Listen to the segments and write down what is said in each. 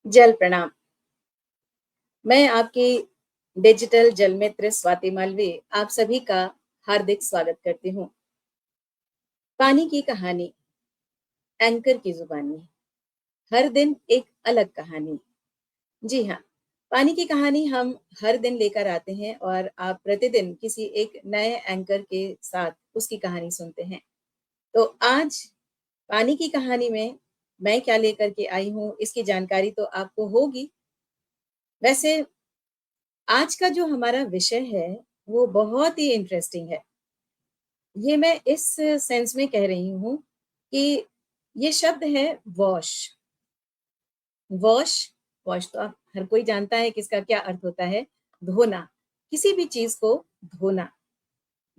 जल प्रणाम। मैं आपकी डिजिटल जल मित्र स्वाति मालवीय आप सभी का हार्दिक स्वागत करती हूँ। पानी की कहानी, एंकर की जुबानी, हर दिन एक अलग कहानी। जी हाँ, पानी की कहानी हम हर दिन लेकर आते हैं और आप प्रतिदिन किसी एक नए एंकर के साथ उसकी कहानी सुनते हैं। तो आज पानी की कहानी में मैं क्या लेकर के आई हूँ, इसकी जानकारी तो आपको होगी। वैसे आज का जो हमारा विषय है, वो बहुत ही इंटरेस्टिंग है। ये मैं इस सेंस में कह रही हूँ कि ये शब्द है वॉश। वॉश, वॉश तो आप हर कोई जानता है कि इसका क्या अर्थ होता है, धोना, किसी भी चीज़ को धोना।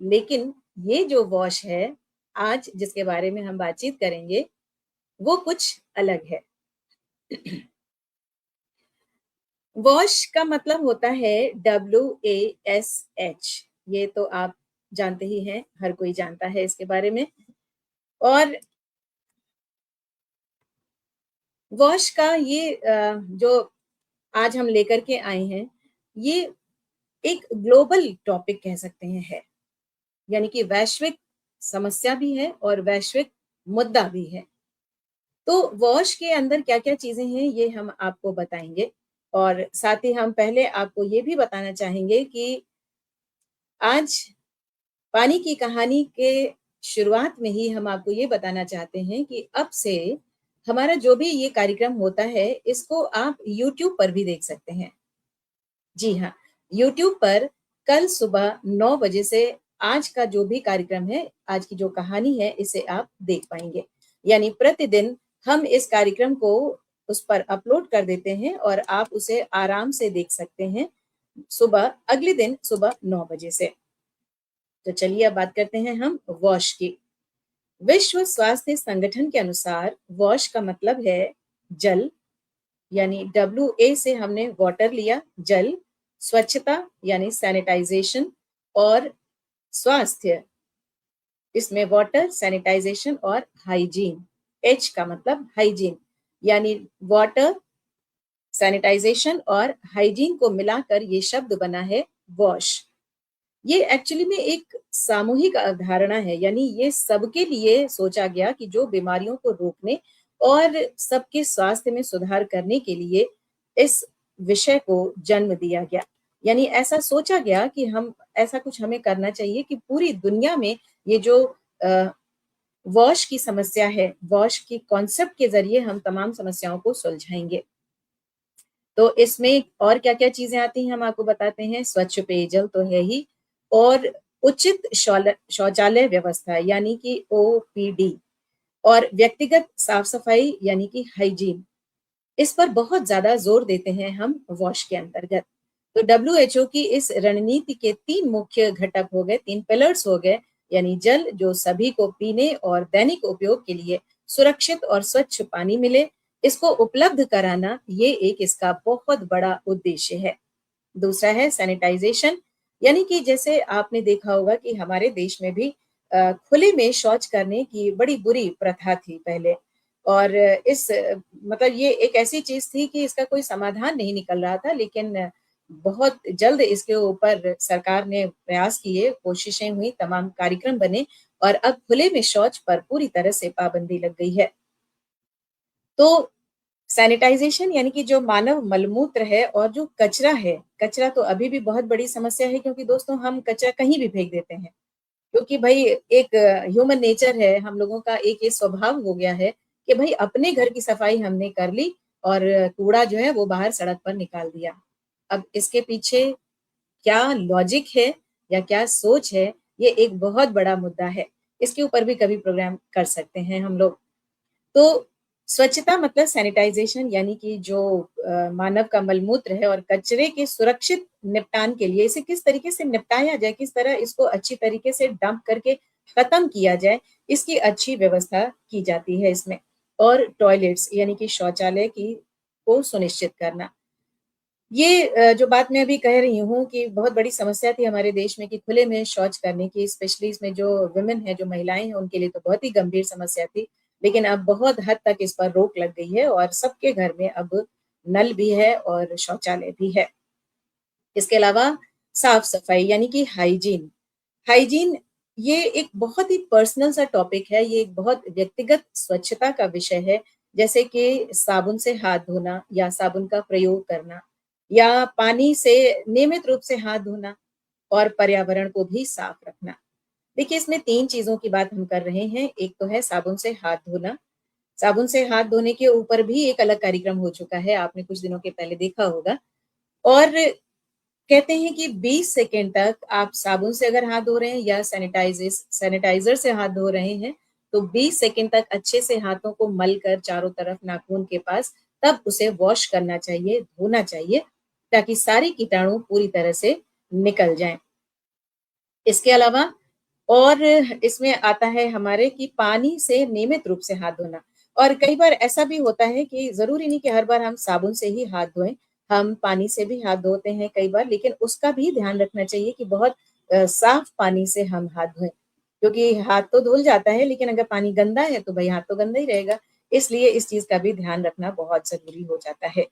लेकिन ये जो वॉश है, आज जिसके बारे में हम बातचीत करेंगे, वो कुछ अलग है। वॉश का मतलब होता है WASH। ये तो आप जानते ही हैं, हर कोई जानता है इसके बारे में। और वॉश का ये जो आज हम लेकर के आए हैं, ये एक ग्लोबल टॉपिक कह सकते हैं है, यानी कि वैश्विक समस्या भी है और वैश्विक मुद्दा भी है। तो वॉश के अंदर क्या-क्या चीज़ें हैं, ये हम आपको बताएँगे और साथ ही हम पहले आपको ये भी बताना चाहेंगे कि आज पानी की कहानी के शुरुआत में ही हम आपको ये बताना चाहते हैं कि अब से हमारा जो भी ये कार्यक्रम होता है, इसको आप यूट्यूब पर भी देख सकते हैं। जी हाँ, यूट्यूब पर कल सुबह 9 बजे से आज का जो भी कार्यक्रम है, आज की जो कहानी है, इसे आप देख पाएँगे। यानी प्रतिदिन हम इस कार्यक्रम को उस पर अपलोड कर देते हैं और आप उसे आराम से देख सकते हैं, अगले दिन सुबह 9 बजे से। तो चलिए अब बात करते हैं हम वॉश की। विश्व स्वास्थ्य संगठन के अनुसार वॉश का मतलब है जल, यानी WA से हमने वाटर लिया, जल, स्वच्छता यानी सैनिटाइजेशन और स्वास्थ्य, इसमें वाटर, सैनिटाइजेशन और हाइजीन। H का मतलब हाइजीन, यानी वाटर, सैनिटाइजेशन और हाइजीन को मिलाकर ये शब्द बना है वॉश। ये एक्चुअली में एक सामूहिक अवधारणा है, यानी ये सबके लिए सोचा गया कि जो बीमारियों को रोकने और सबके स्वास्थ्य में सुधार करने के लिए इस विषय को जन्म दिया गया। यानी ऐसा सोचा गया कि हम ऐसा कुछ हमें करना चाहिए कि पूरी दुनिया में ये जो अ, वॉश की समस्या है, वॉश की कॉन्सेप्ट के ज़रिए हम तमाम समस्याओं को सुलझाएँगे। तो इसमें और क्या-क्या चीज़ें आती हैं हम आपको बताते हैं, स्वच्छ पेयजल तो है ही और उचित शौचालय व्यवस्था यानी कि OPD और व्यक्तिगत साफ-सफाई यानी कि हाइजीन, इस पर बहुत ज़्यादा ज़ोर देते हैं हम वॉश के अंतर्गत। तो WHO की इस रणनीति के 3 मुख्य घटक हो गए, 3 पिलर्स हो गए, यानी जल जो सभी को पीने और दैनिक उपयोग के लिए सुरक्षित और स्वच्छ पानी मिले, इसको उपलब्ध कराना, ये एक इसका बहुत बड़ा उद्देश्य है। दूसरा है सैनिटाइजेशन, यानी कि जैसे आपने देखा होगा कि हमारे देश में भी खुले में शौच करने की बड़ी बुरी प्रथा थी पहले और मतलब ये एक ऐसी चीज़ थी कि इसका कोई समाधान नहीं निकल रहा था, लेकिन बहुत जल्द इसके ऊपर सरकार ने प्रयास किए, कोशिशें हुई, तमाम कार्यक्रम बने और अब खुले में शौच पर पूरी तरह से पाबंदी लग गई है। तो सैनिटाइजेशन यानी कि जो मानव मलमूत्र है और जो कचरा है, कचरा तो अभी भी बहुत बड़ी समस्या है क्योंकि दोस्तों हम कचरा कहीं भी फेंक देते हैं। क्योंकि भई एक ह्यूमन नेचर है, हम लोगों का एक ये स्वभाव हो गया है कि भई अपने घर की सफाई हमने कर ली और कूड़ा जो है वो बाहर सड़क पर निकाल दिया। अब इसके पीछे क्या लॉजिक है या क्या सोच है, ये एक बहुत बड़ा मुद्दा है। इसके ऊपर भी कभी प्रोग्राम कर सकते हैं हम लोग। तो स्वच्छता मतलब सैनिटाइजेशन यानी कि जो मानव का मलमूत्र है और कचरे के सुरक्षित निपटान के लिए इसे किस तरीके से निपटाया जाए, किस तरह इसको अच्छी तरीके से डंप करके खत्म किया जाए, इसकी अच्छी व्यवस्था की जाती है इसमें। और टॉयलेट्स यानी कि शौचालय की को सुनिश्चित करना। ये जो बात मैं अभी कह रही हूँ कि बहुत बड़ी समस्या थी हमारे देश में कि खुले में शौच करने की, स्पेशली इसमें जो वुमेन है, जो महिलाएँ हैं, उनके लिए तो बहुत ही गंभीर समस्या थी। लेकिन अब बहुत हद तक इस पर रोक लग गई है और सबके घर में अब नल भी है और शौचालय भी है। इसके अलावा साफ-सफाई यानी कि हाइजीन। हाइजीन ये एक बहुत ही पर्सनल सा टॉपिक है, ये एक बहुत व्यक्तिगत स्वच्छता का विषय है, जैसे कि साबुन से हाथ धोना या साबुन का प्रयोग करना या पानी से नियमित रूप से हाथ धोना और पर्यावरण को भी साफ रखना। देखिए, इसमें 3 चीज़ों की बात हम कर रहे हैं, एक तो है साबुन से हाथ धोना, साबुन से हाथ धोने के ऊपर भी एक अलग कार्यक्रम हो चुका है, आपने कुछ दिनों के पहले देखा होगा और कहते हैं कि 20 सेकंड तक आप साबुन से अगर हाथ धो रहे हैं या सैनिटाइज़र से हाथ धो रहे हैं, तो 20 सेकंड तक अच्छे से हाथों को मल कर चारों तरफ नाखून के पास, तब उसे वॉश करना चाहिए, धोना चाहिए, ताकि सारे कीटाणु पूरी तरह से निकल जाएँ। इसके अलावा और इसमें आता है हमारे कि पानी से नियमित रूप से हाथ धोना और कई बार ऐसा भी होता है कि ज़रूरी नहीं कि हर बार हम साबुन से ही हाथ धोएँ, हम पानी से भी हाथ धोते हैं कई बार, लेकिन उसका भी ध्यान रखना चाहिए कि बहुत साफ पानी से हम हाथ धोएँ। क्योंकि हाथ तो धुल जाता है, लेकिन अगर पानी गंदा है, तो भई हाथ तो गंदा ही रहेगा। इसलिए इस चीज़ का भी ध्यान रखना बहुत ज़रूरी हो जाता है।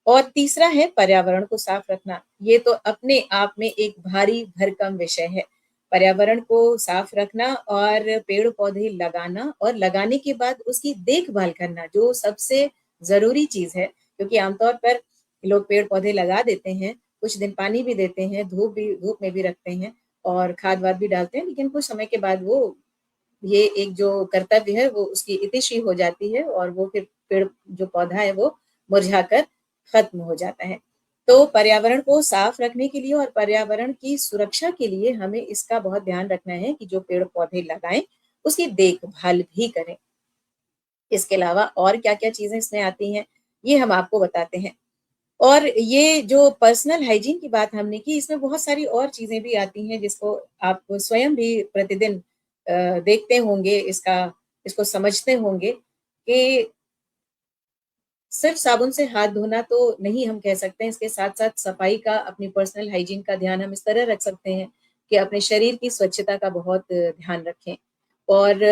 और तीसरा है पर्यावरण को साफ रखना। ये तो अपने आप में एक भारी भरकम विषय है। पर्यावरण को साफ रखना और पेड़-पौधे लगाना और लगाने के बाद उसकी देखभाल करना, जो सबसे ज़रूरी चीज़ है। क्योंकि आमतौर पर लोग पेड़-पौधे लगा देते हैं, कुछ दिन पानी भी देते हैं, धूप में भी रखते हैं और खाद-वाद भी डालते हैं, लेकिन कुछ समय के बाद वो ये एक जो कर्तव्य है वो उसकी इतिश्री हो जाती है और वो फिर पेड़ जो पौधा है वो मुरझाकर खत्म हो जाता है। तो पर्यावरण को साफ रखने के लिए और पर्यावरण की सुरक्षा के लिए हमें इसका बहुत ध्यान रखना है कि जो पेड़-पौधे लगाएँ, उसकी देखभाल भी करें। इसके अलावा और क्या-क्या चीज़ें इसमें आती हैं, ये हम आपको बताते हैं। और ये जो पर्सनल हाइजीन की बात हमने की, इसमें बहुत सारी और चीज़ें भी आती हैं जिसको आप स्वयं भी प्रतिदिन देखते होंगे, इसको समझते होंगे कि सिर्फ़ साबुन से हाथ धोना तो नहीं हम कह सकते हैं, इसके साथ-साथ सफाई का, अपनी पर्सनल हाइजीन का ध्यान हम इस तरह रख सकते हैं कि अपने शरीर की स्वच्छता का बहुत ध्यान रखें और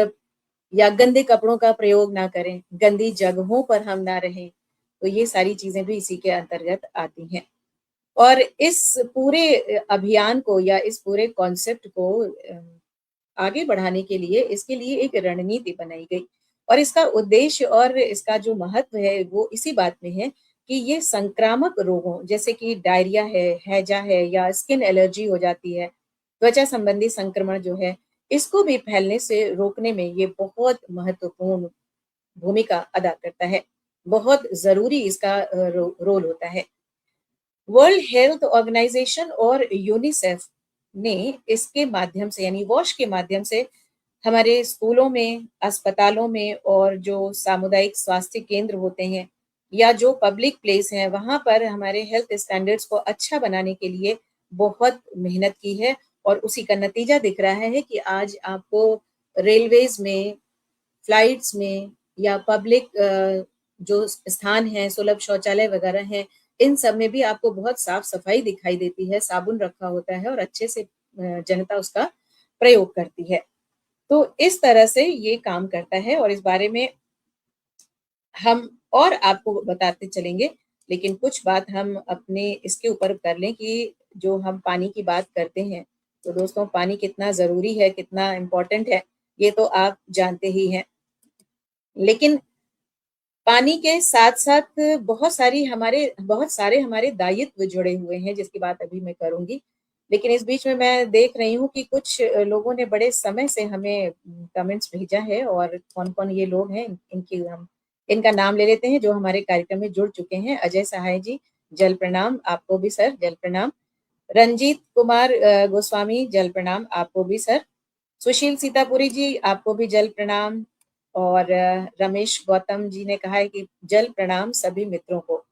या गंदे कपड़ों का प्रयोग ना करें, गंदी जगहों पर हम ना रहें। तो ये सारी चीज़ें भी इसी के अंतर्गत आती हैं। और इस पूरे अभियान को या इस पूरे कॉन्सेप्ट को आगे बढ़ाने के लिए इसके लिए एक रणनीति बनाई गई और इसका उद्देश्य और इसका जो महत्व है वो इसी बात में है कि ये संक्रामक रोगों जैसे कि डायरिया है, हैजा है या स्किन एलर्जी हो जाती है, त्वचा संबंधी संक्रमण जो है, इसको भी फैलने से रोकने में ये बहुत महत्वपूर्ण भूमिका अदा करता है। बहुत ज़रूरी इसका रोल होता है। वर्ल्ड हेल्थ ऑर्गेनाइजेशन और यूनिसेफ ने इसके माध्यम से यानी वॉश के माध्यम से हमारे स्कूलों में, अस्पतालों में और जो सामुदायिक स्वास्थ्य केंद्र होते हैं या जो पब्लिक प्लेस हैं, वहाँ पर हमारे हेल्थ स्टैंडर्ड्स को अच्छा बनाने के लिए बहुत मेहनत की है और उसी का नतीजा दिख रहा है कि आज आपको रेलवेज़ में, फ्लाइट्स में या पब्लिक जो स्थान हैं, सुलभ शौचालय वगैरह हैं, इन सब में भी आपको बहुत साफ-सफाई दिखाई देती है, साबुन रखा होता है और अच्छे से जनता उसका प्रयोग करती है। तो इस तरह से ये काम करता है और इस बारे में हम और आपको बताते चलेंगे, लेकिन कुछ बात हम अपने इसके ऊपर कर लें कि जो हम पानी की बात करते हैं, तो दोस्तों पानी कितना ज़रूरी है, कितना इम्पोर्टेंट है, ये तो आप जानते ही हैं। लेकिन पानी के साथ-साथ बहुत सारे हमारे दायित्व जुड़े हुए हैं, जिसकी बात अभी मैं करूँगी। लेकिन इस बीच में मैं देख रही हूँ कि कुछ लोगों ने बड़े समय से हमें कमेंट्स भेजा है और कौन-कौन ये लोग हैं, इनका नाम ले लेते हैं, जो हमारे कार्यक्रम में जुड़ चुके हैं। अजय सहाय जी, जल प्रणाम, आपको भी सर, जल प्रणाम। रंजीत कुमार गोस्वामी, जल प्रणाम, आपको भी सर। सुशील सीतापुरी जी, आपको भी जल प्रणाम और रमेश गौतम जी ने कहा है कि जल प्रणाम सभी मित्रों को।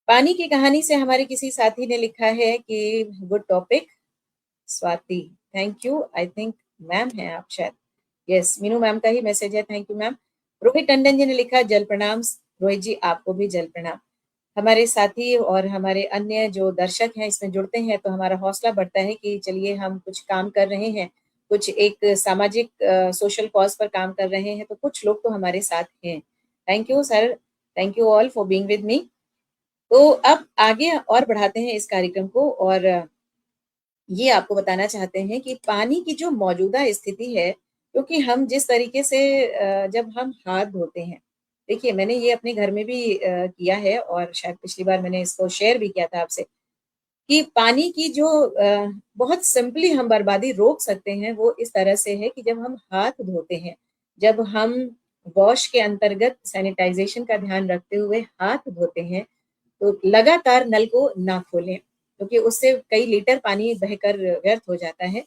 पानी की कहानी से हमारे किसी साथी ने लिखा है कि good topic Swati, thank you, I think ma'am हैं आप शायद। यस, मीनू मैम का ही मैसेज है, thank you ma'am. Rohit Tandon ji ने लिखा जल प्रणाम, रोहित जी आपको भी जल प्रणाम। हमारे साथी और हमारे अन्य जो दर्शक हैं इसमें जुड़ते हैं तो हमारा हौसला बढ़ता है कि चलिए हम कुछ काम कर रहे हैं, कुछ एक सामाजिक सोशल कॉज़ पर काम कर रहे हैं, तो कुछ लोग तो हमारे साथ हैं। Thank you sir, thank you all for being with me. तो अब आगे और बढ़ाते हैं इस कार्यक्रम को और ये आपको बताना चाहते हैं कि पानी की जो मौजूदा स्थिति है, क्योंकि हम जिस तरीके से जब हम हाथ धोते हैं, देखिए मैंने ये अपने घर में भी किया है और शायद पिछली बार मैंने इसको शेयर भी किया था आपसे कि पानी की जो बहुत सिंपली हम बर्बादी रोक सकते हैं, वो इस तरह से है कि जब हम हाथ धोते हैं, जब हम वॉश के अंतर्गत सैनिटाइज़ेशन का ध्यान रखते हुए हाथ धोते हैं, तो लगातार नल को ना खोलें, क्योंकि उससे कई लीटर पानी बहकर व्यर्थ हो जाता है।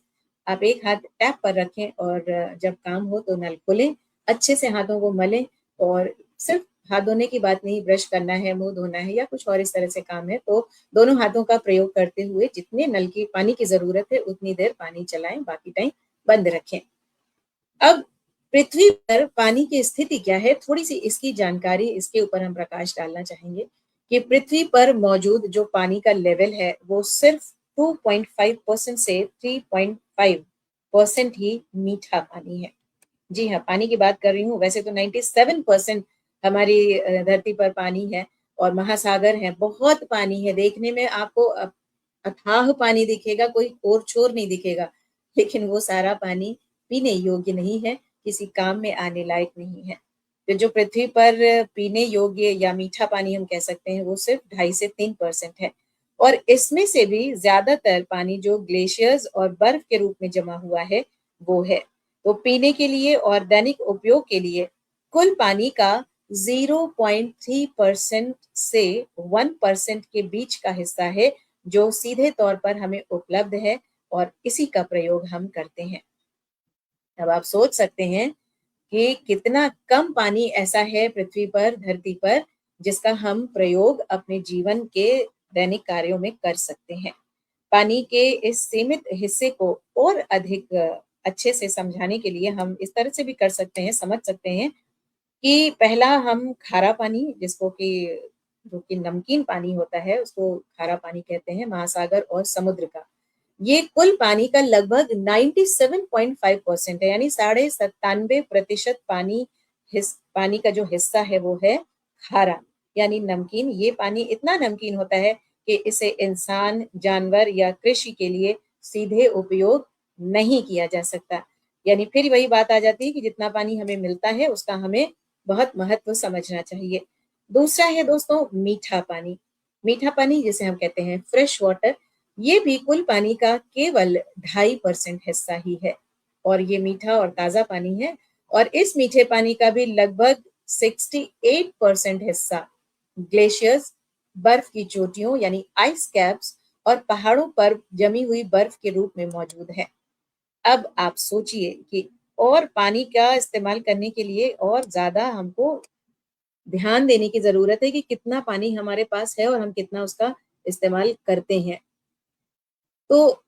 आप एक हाथ टैप पर रखें और जब काम हो तो नल खोलें, अच्छे से हाथों को मलें और सिर्फ़ हाथ धोने की बात नहीं, ब्रश करना है, मुँह धोना है या कुछ और इस तरह से काम है, तो दोनों हाथों का प्रयोग करते हुए जितने नल की पानी की ज़रूरत है, उतनी देर पानी चलाएँ, बाकी टाइम बंद रखें। अब पृथ्वी पर पानी की स्थिति क्या है? थोड़ी-सी इसकी जानकारी इसके ऊपर हम प्रकाश डालना चाहेंगे कि पृथ्वी पर मौजूद जो पानी का लेवल है, वो सिर्फ़ 2.5% से 3.5% ही मीठा पानी है। जी हाँ, पानी की बात कर रही हूँ, वैसे तो 97% हमारी धरती पर पानी है और महासागर हैं, बहुत पानी है, देखने में आपको अथाह पानी दिखेगा, कोई ओर-छोर नहीं दिखेगा, लेकिन वो सारा पानी पीने योग्य नहीं है, किसी काम में आने लायक नहीं है। तो जो पृथ्वी पर पीने योग्य या मीठा पानी हम कह सकते हैं, वो सिर्फ़ 2.5 से 3% है और इसमें से भी ज़्यादातर पानी जो ग्लेशियर्स और बर्फ के रूप में जमा हुआ है, वो है। तो पीने के लिए और दैनिक उपयोग के लिए कुल पानी का 0.3% से 1% के बीच का हिस्सा है, जो सीधे तौर पर हमें उपलब्ध है और इसी का प्रयोग हम करते हैं। अब आप सोच सकते हैं कि कितना कम पानी ऐसा है पृथ्वी पर, धरती पर, जिसका हम प्रयोग अपने जीवन के दैनिक कार्यों में कर सकते हैं। पानी के इस सीमित हिस्से को और अधिक अच्छे से समझाने के लिए हम इस तरह से भी कर सकते हैं, समझ सकते हैं कि पहला हम खारा पानी जिसको कि जो कि नमकीन पानी होता है, उसको खारा पानी कहते हैं, महासागर और समुद्र का। ये कुल पानी का लगभग 97.5% है, यानी साढ़े 97% पानी का जो हिस्सा है वो है खारा, यानी नमकीन। ये पानी इतना नमकीन होता है कि इसे इंसान, जानवर या कृषि के लिए सीधे उपयोग नहीं किया जा सकता। यानी फिर वही बात आ जाती है कि जितना पानी हमें मिलता है, उसका हमें बहुत महत्व समझना चाहिए। दूसरा है दोस्तों मीठा पानी। मीठा पानी जिसे हम कहते हैं फ्रेश वाटर, ये भी कुल पानी का केवल 2.5% हिस्सा ही है और ये मीठा और ताज़ा पानी है और इस मीठे पानी का भी लगभग 68% हिस्सा ग्लेशियर्स, बर्फ की चोटियों यानी आइस कैप्स और पहाड़ों पर जमी हुई बर्फ के रूप में मौजूद है। अब आप सोचिए कि और पानी का इस्तेमाल करने के लिए और ज़्यादा हमको ध्यान देने की ज़रूरत है कि कितना पानी हमारे पास है और हम कितना उसका इस्तेमाल करते हैं। तो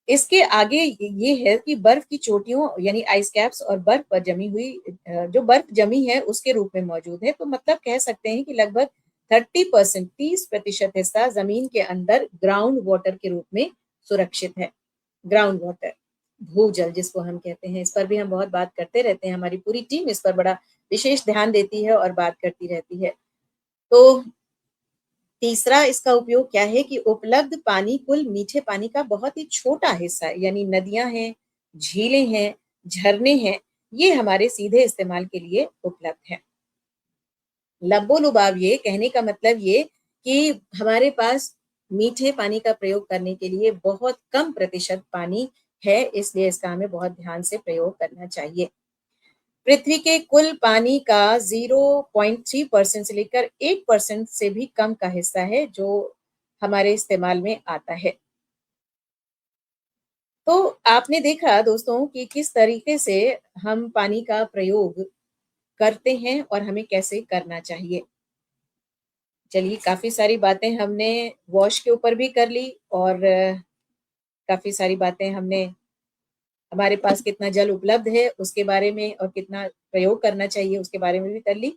इसके आगे ये है कि बर्फ की चोटियों यानी आइस कैप्स और बर्फ पर जमी हुई जो बर्फ जमी है उसके रूप में मौजूद है। तो मतलब कह सकते हैं कि लगभग 30% 30% हिस्सा ज़मीन के अंदर ग्राउंड वाटर के रूप में सुरक्षित है। ग्राउंड वाटर, भूजल जिसको हम कहते हैं, इस पर भी हम बहुत बात करते रहते हैं। हमारी पूरी टीम इस पर बड़ा विशेष ध्यान देती है और बात करती रहती है। तो तीसरा इसका उपयोग क्या है कि उपलब्ध पानी कुल मीठे पानी का बहुत ही छोटा हिस्सा है, यानी नदियाँ हैं, झीलें हैं, झरने हैं, ये हमारे सीधे इस्तेमाल के लिए उपलब्ध हैं। लबो-लुबाव ये कहने का मतलब ये कि हमारे पास मीठे पानी का प्रयोग करने के लिए बहुत कम प्रतिशत पानी है, इसलिए इसका हमें बहुत ध्यान से प्रयोग करना चाहिए। पृथ्वी के कुल पानी का 0.3% से लेकर 1% से भी कम का हिस्सा है जो हमारे इस्तेमाल में आता है। तो आपने देखा दोस्तों कि किस तरीके से हम पानी का प्रयोग करते हैं और हमें कैसे करना चाहिए। चलिए काफ़ी सारी बातें हमने वॉश के ऊपर भी कर ली और काफ़ी सारी बातें हमने हमारे पास कितना जल उपलब्ध है उसके बारे में और कितना प्रयोग करना चाहिए उसके बारे में भी कर ली।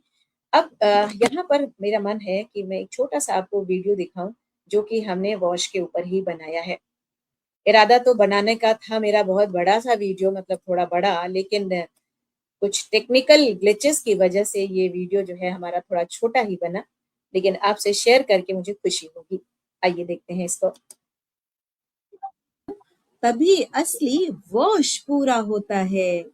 अब यहाँ पर मेरा मन है कि मैं एक छोटा-सा आपको वीडियो दिखाऊँ, जो कि हमने वॉश के ऊपर ही बनाया है। इरादा तो बनाने का था मेरा बहुत बड़ा-सा वीडियो मतलब थोड़ा बड़ा, लेकिन कुछ टेक्निकल ग्लिचेस की वजह से ये वीडियो जो है हमारा थोड़ा छोटा ही बना। लेकिन आपसे शेयर करके मुझे खुशी होगी। आइए देखते हैं इसको। तभी असली वॉश पूरा होता है।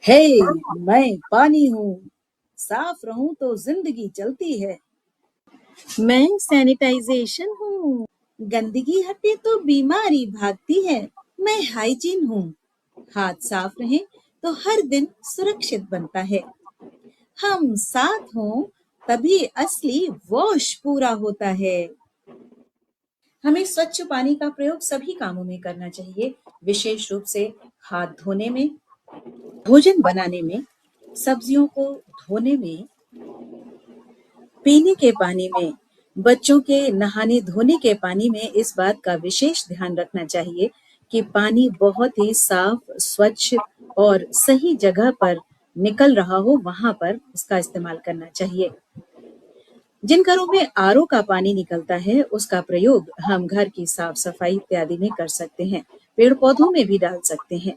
हे, मैं पानी हूँ, साफ रहूं तो जिंदगी चलती है। मैं सैनिटाइजेशन हूँ, गंदगी हटे तो बीमारी भागती है। मैं हाइजीन हूँ, हाथ साफ रहें तो हर दिन सुरक्षित बनता है। हम साथ हों तभी असली वॉश पूरा होता है। हमें स्वच्छ पानी का प्रयोग सभी कामों में करना चाहिए, विशेष रूप से हाथ धोने में, भोजन बनाने में, सब्जियों को धोने में, पीने के पानी में, बच्चों के नहाने धोने के पानी में। इस बात का विशेष ध्यान रखना चाहिए कि पानी बहुत ही साफ, स्वच्छ और सही जगह पर निकल रहा हो, वहां पर इसका इस्तेमाल करना चाहिए। जिन घरों में आरओ का पानी निकलता है, उसका प्रयोग हम घर की साफ सफाई इत्यादि में कर सकते हैं, पेड़ पौधों में भी डाल सकते हैं।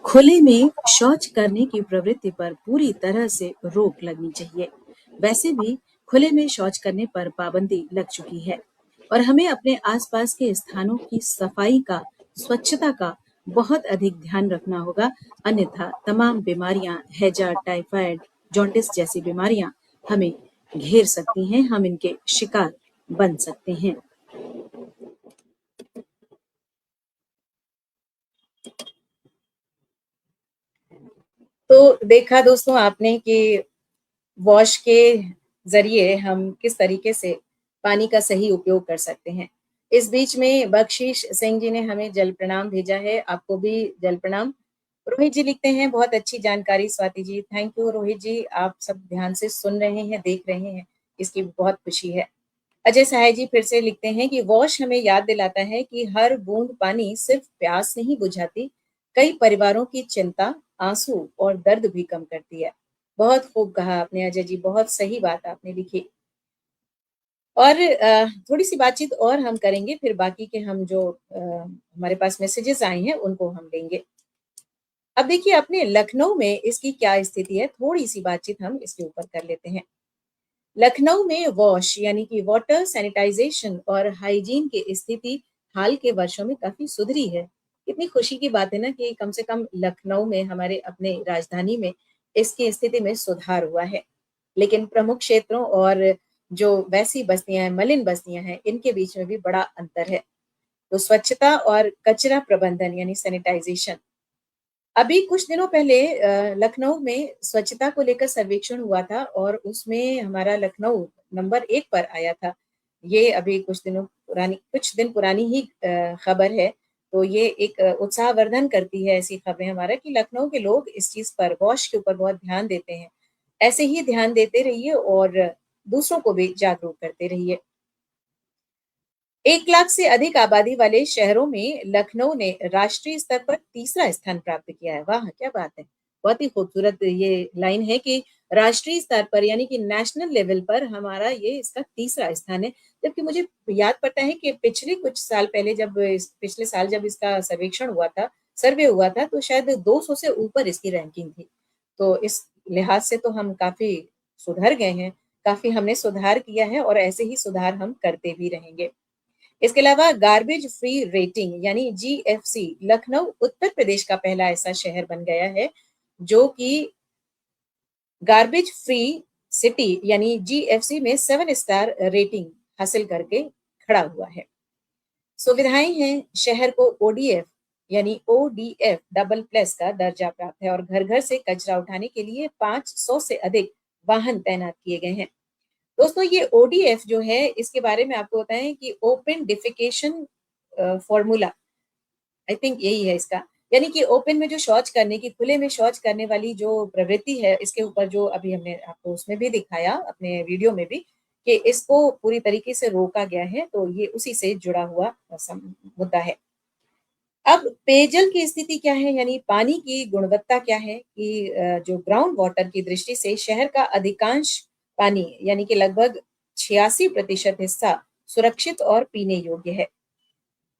खुले में शौच करने की प्रवृत्ति पर पूरी तरह से रोक लगनी चाहिए। वैसे भी खुले में शौच करने पर पाबंदी लग चुकी है और हमें अपने आसपास के स्थानों की सफाई का, स्वच्छता का बहुत अधिक ध्यान रखना होगा। अन्यथा तमाम बीमारियां, हैजा, टाइफाइड, जॉन्डिस जैसी बीमारियां हमें घेर सकती हैं, हम इनके शिकार बन सकते हैं। तो देखा दोस्तों आपने कि वॉश के ज़रिए हम किस तरीके से पानी का सही उपयोग कर सकते हैं। इस बीच में बख्शीश सिंह जी ने हमें जल प्रणाम भेजा है, आपको भी जल प्रणाम। रोहित जी लिखते हैं, बहुत अच्छी जानकारी स्वाति जी। थैंक यू रोहित जी, आप सब ध्यान से सुन रहे हैं, देख रहे हैं, इसकी बहुत खुशी है। अजय सहाय जी फिर से लिखते हैं कि वॉश हमें याद दिलाता है कि हर बूंद पानी सिर्फ प्यास नहीं बुझाती, कई परिवारों की चिंता, आंसू और दर्द भी कम करती है। बहुत खूब कहा आपने अजय जी, बहुत सही बात आपने लिखी। और थोड़ी सी बातचीत और हम करेंगे, फिर बाकी के हम जो हमारे पास मैसेजेस आए हैं उनको हम लेंगे। अब देखिए अपने लखनऊ में इसकी क्या स्थिति है, थोड़ी सी बातचीत हम इसके ऊपर कर लेते हैं। लखनऊ में वॉश यानी कि वाटर सैनिटाइजेशन और हाइजीन की स्थिति हाल के वर्षों में काफी सुधरी है। कितनी खुशी की बात है ना कि कम से कम लखनऊ में, हमारे अपने राजधानी में, इसकी स्थिति में सुधार हुआ है। लेकिन प्रमुख क्षेत्रों और जो वैसी बस्तियां हैं, मलिन बस्तियां हैं, इनके बीच में भी बड़ा अंतर है। तो स्वच्छता और कचरा प्रबंधन यानी सैनिटाइजेशन, अभी कुछ दिनों पहले लखनऊ में स्वच्छता को लेकर सर्वेक्षण हुआ था और उसमें हमारा लखनऊ नंबर 1 पर आया था। ये अभी कुछ दिन पुरानी ही खबर है। तो ये एक उत्साहवर्धन करती है ऐसी खबरें हमारा कि लखनऊ के लोग इस चीज़ पर, वॉश के ऊपर बहुत ध्यान देते हैं। ऐसे ही ध्यान देते रहिए और दूसरों को भी जागरूक करते रहिए। 1 लाख से अधिक आबादी वाले शहरों में लखनऊ ने राष्ट्रीय स्तर पर तीसरा स्थान प्राप्त किया है। वाह! क्या बात है। बहुत ही खूबसूरत ये लाइन है कि राष्ट्रीय स्तर पर यानी कि नेशनल लेवल पर हमारा ये इसका तीसरा स्थान है। जबकि मुझे याद पड़ता है कि पिछले कुछ साल पहले पिछले साल जब इसका सर्वेक्षण हुआ था, सर्वे हुआ था, तो शायद 200 से ऊपर इसकी रैंकिंग थी। तो इस लिहाज से तो हम काफ़ी सुधर गए हैं, काफ़ी हमने सुधार किया है और ऐसे ही सुधार हम करते भी रहेंगे। इसके अलावा गार्बेज फ्री रेटिंग यानी जीएफसी, लखनऊ उत्तर प्रदेश का पहला ऐसा शहर बन गया है जो कि गार्बेज फ्री सिटी यानी जीएफसी में 7 स्टार रेटिंग हासिल करके खड़ा हुआ है। सुविधाएं हैं, शहर को ओडीएफ यानी ओडीएफ डबल प्लस का दर्जा प्राप्त है और घर घर से कचरा उठाने के लिए 500 से अधिक वाहन तैनात किए गए हैं। दोस्तों ये ओडीएफ जो है, इसके बारे में आपको बताएं कि open defecation formula, I think यही है इसका, यानी कि ओपन में जो शौच करने की, खुले में शौच करने वाली जो प्रवृत्ति है, इसके ऊपर जो अभी हमने आपको उसमें भी दिखाया अपने वीडियो में भी, कि इसको पूरी तरीके से रोका गया है। तो ये उसी से जुड़ा हुआ मुद्दा है। अब पेयजल की स्थिति क्या है, यानी पानी की गुणवत्ता क्या है कि जो ग्राउंड वाटर की दृष्टि से शहर का अधिकांश पानी यानी कि लगभग 86% हिस्सा सुरक्षित और पीने योग्य है।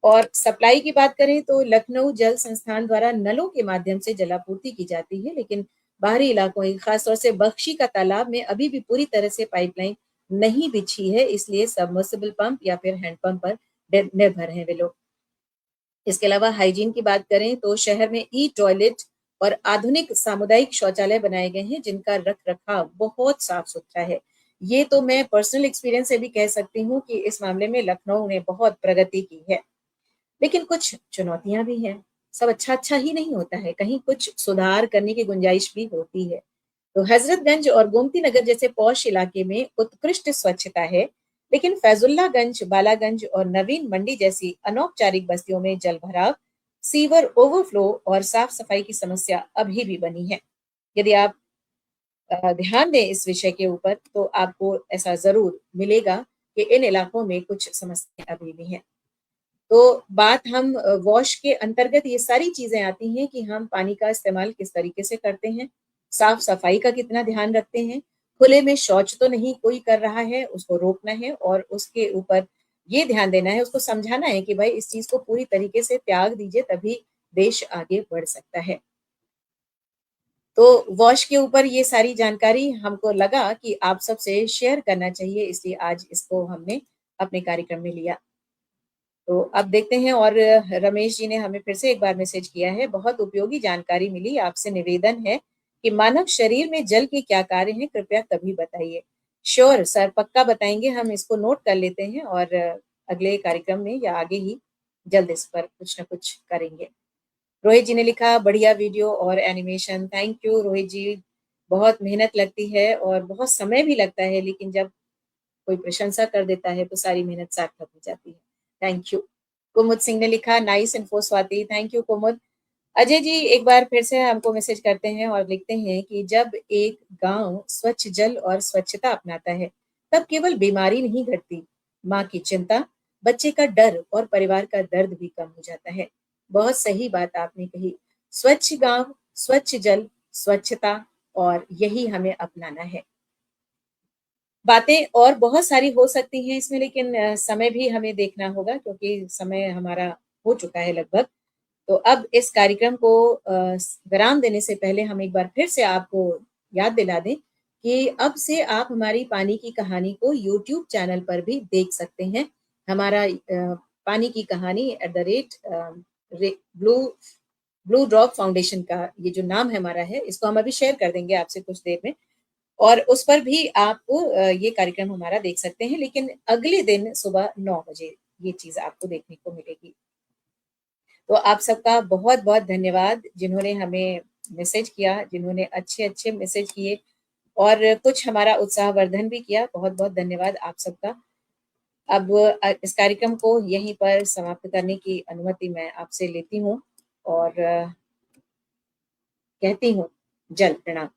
और सप्लाई की बात करें तो लखनऊ जल संस्थान द्वारा नलों के माध्यम से जलापूर्ति की जाती है, लेकिन बाहरी इलाकों खासतौर से बख्शी का तालाब में अभी भी पूरी तरह से पाइपलाइन नहीं बिछी है, इसलिए सबमर्सिबल पंप या फिर हैंडपंप पर निर्भर हैं वे लोग। इसके अलावा हाइजीन की बात करें तो शहर में ई टॉयलेट और आधुनिक सामुदायिक शौचालय बनाए गए हैं, जिनका रख रखाव बहुत साफ सुथरा है। ये तो मैं पर्सनल एक्सपीरियंस से भी कह सकती हूँ कि इस मामले में लखनऊ ने बहुत प्रगति की है। लेकिन कुछ चुनौतियां भी हैं। सब अच्छा-अच्छा ही नहीं होता है, कहीं कुछ सुधार करने की गुंजाइश भी होती है। तो हज़रतगंज और गोमती नगर जैसे पॉश इलाके में उत्कृष्ट स्वच्छता है, लेकिन फैजुल्लागंज, बालागंज और नवीन मंडी जैसी अनौपचारिक बस्तियों में जलभराव, सीवर ओवरफ्लो और साफ-सफाई की समस्या अभी भी बनी है। यदि आप ध्यान दें इस विषय के ऊपर, तो आपको ऐसा ज़रूर मिलेगा कि इन इलाकों में कुछ समस्याएँ अभी भी हैं। तो बात हम वॉश के अंतर्गत ये सारी चीज़ें आती हैं कि हम पानी का इस्तेमाल किस तरीके से करते हैं, साफ-सफाई का कितना ध्यान रखते हैं, खुले में शौच तो नहीं कोई कर रहा है, उसको रोकना है और उसके ऊपर ये ध्यान देना है, उसको समझाना है कि भाई इस चीज़ को पूरी तरीके से त्याग दीजिए, तभी देश आगे बढ़ सकता है। तो वॉश के ऊपर ये सारी जानकारी हमको लगा कि आप सबसे शेयर करना चाहिए, इसलिए आज इसको हमने अपने कार्यक्रम में लिया। तो अब देखते हैं और रमेश जी ने हमें फिर से एक बार मैसेज किया है, बहुत उपयोगी जानकारी मिली, आपसे निवेदन है कि मानव शरीर में जल के क्या कार्य हैं, कृपया कभी बताइए। श्योर सर, पक्का बताएँगे, हम इसको नोट कर लेते हैं और अगले कार्यक्रम में या आगे ही जल्द इस पर कुछ न कुछ करेंगे। रोहित जी ने लिखा, बढ़िया वीडियो और एनिमेशन, थैंक यू रोहित जी। बहुत मेहनत लगती है और बहुत समय भी लगता है, लेकिन जब कोई प्रशंसा कर देता है तो सारी मेहनत सार्थक हो जाती है। Thank you. कुमुद सिंह ने लिखा, nice info Swati, thank you Kumud. Ajay ji एक बार फिर से हमको मैसेज करते हैं और लिखते हैं कि जब एक गांव स्वच्छ जल और स्वच्छता अपनाता है, तब केवल बीमारी नहीं घटती, माँ की चिंता, बच्चे का डर और परिवार का दर्द भी कम हो जाता है। बहुत सही बात आपने कही। स्वच्छ गांव, स्वच्छ जल, स्वच्छता, और यही हमें अपनाना है। बातें और बहुत सारी हो सकती हैं इसमें, लेकिन समय भी हमें देखना होगा क्योंकि समय हमारा हो चुका है लगभग। तो अब इस कार्यक्रम को विराम देने से पहले हम एक बार फिर से आपको याद दिला दें कि अब से आप हमारी पानी की कहानी को यूट्यूब चैनल पर भी देख सकते हैं। हमारा पानी की कहानी ब्लू ब्लू ड्रॉप फाउंडेशन का ये जो नाम है हमारा है, इसको हम अभी शेयर कर देंगे आपसे कुछ देर में। और उस पर भी आप ये कार्यक्रम हमारा देख सकते हैं, लेकिन अगले दिन सुबह 9 बजे ये चीज़ आपको देखने को मिलेगी। तो आप सबका बहुत-बहुत धन्यवाद जिन्होंने हमें मैसेज किया, जिन्होंने अच्छे-अच्छे मैसेज किए और कुछ हमारा उत्साहवर्धन भी किया। बहुत-बहुत धन्यवाद आप सबका। अब इस कार्यक्रम को यहीं पर समाप्त करने की अनुमति मैं आपसे लेती हूँ और कहती हूँ जल प्रणाम।